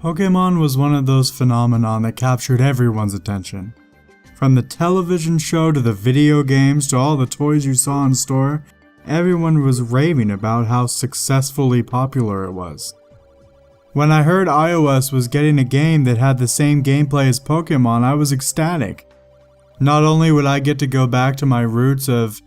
Pokemon was one of those phenomenon that captured everyone's attention. From the television show to the video games to all the toys you saw in store, everyone was raving about how successfully popular it was. When I heard iOS was getting a game that had the same gameplay as Pokemon, I was ecstatic. Not only would I get to go back to my roots of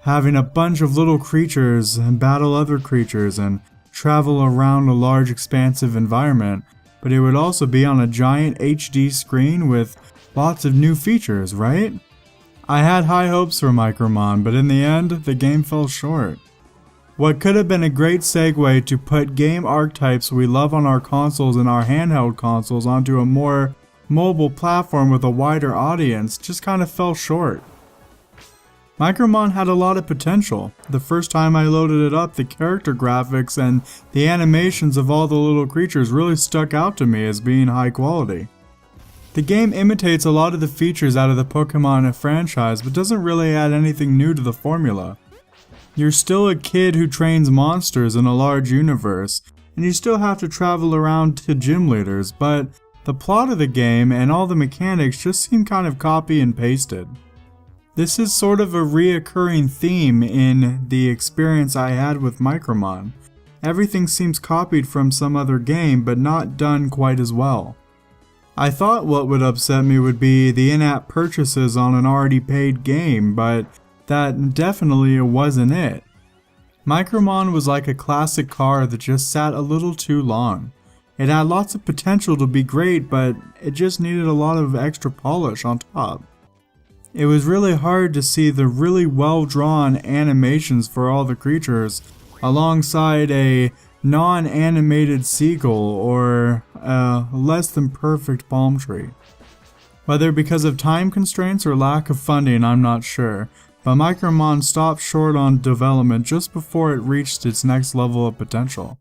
having a bunch of little creatures and battle other creatures and travel around a large expansive environment, but it would also be on a giant HD screen with lots of new features, right? I had high hopes for Micromon, but in the end, the game fell short. What could have been a great segue to put game archetypes we love on our consoles and our handheld consoles onto a more mobile platform with a wider audience just kind of fell short. Micromon had a lot of potential. The first time I loaded it up, the character graphics and the animations of all the little creatures really stuck out to me as being high quality. The game imitates a lot of the features out of the Pokemon franchise, but doesn't really add anything new to the formula. You're still a kid who trains monsters in a large universe, and you still have to travel around to gym leaders, but the plot of the game and all the mechanics just seem kind of copy and pasted. This is sort of a reoccurring theme in the experience I had with Micromon. Everything seems copied from some other game, but not done quite as well. I thought what would upset me would be the in-app purchases on an already paid game, but that definitely wasn't it. Micromon was like a classic car that just sat a little too long. It had lots of potential to be great, but it just needed a lot of extra polish on top. It was really hard to see the really well-drawn animations for all the creatures alongside a non-animated seagull or a less than perfect palm tree. Whether because of time constraints or lack of funding, I'm not sure, but Micromon stopped short on development just before it reached its next level of potential.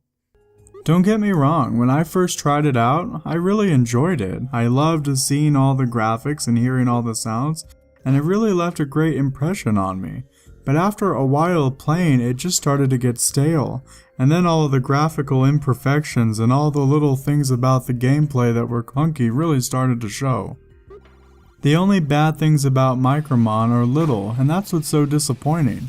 Don't get me wrong, when I first tried it out, I really enjoyed it. I loved seeing all the graphics and hearing all the sounds, and it really left a great impression on me. But after a while of playing, it just started to get stale, and then all of the graphical imperfections and all the little things about the gameplay that were clunky really started to show. The only bad things about Micromon are little, and that's what's so disappointing.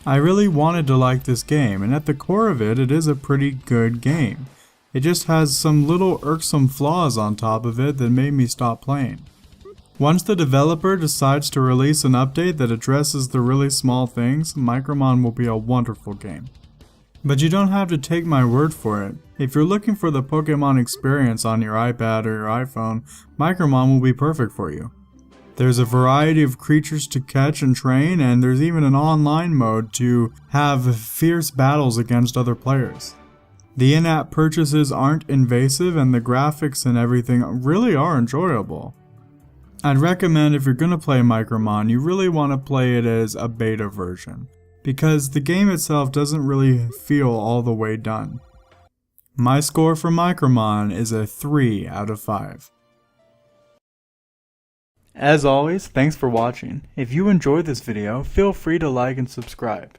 I really wanted to like this game, and at the core of it, it is a pretty good game. It just has some little irksome flaws on top of it that made me stop playing. Once the developer decides to release an update that addresses the really small things, Micromon will be a wonderful game. But you don't have to take my word for it. If you're looking for the Pokemon experience on your iPad or your iPhone, Micromon will be perfect for you. There's a variety of creatures to catch and train, and there's even an online mode to have fierce battles against other players. The in-app purchases aren't invasive, and the graphics and everything really are enjoyable. I'd recommend if you're going to play Micromon, you really want to play it as a beta version, because the game itself doesn't really feel all the way done. My score for Micromon is a 3 out of 5. As always, thanks for watching. If you enjoyed this video, feel free to like and subscribe.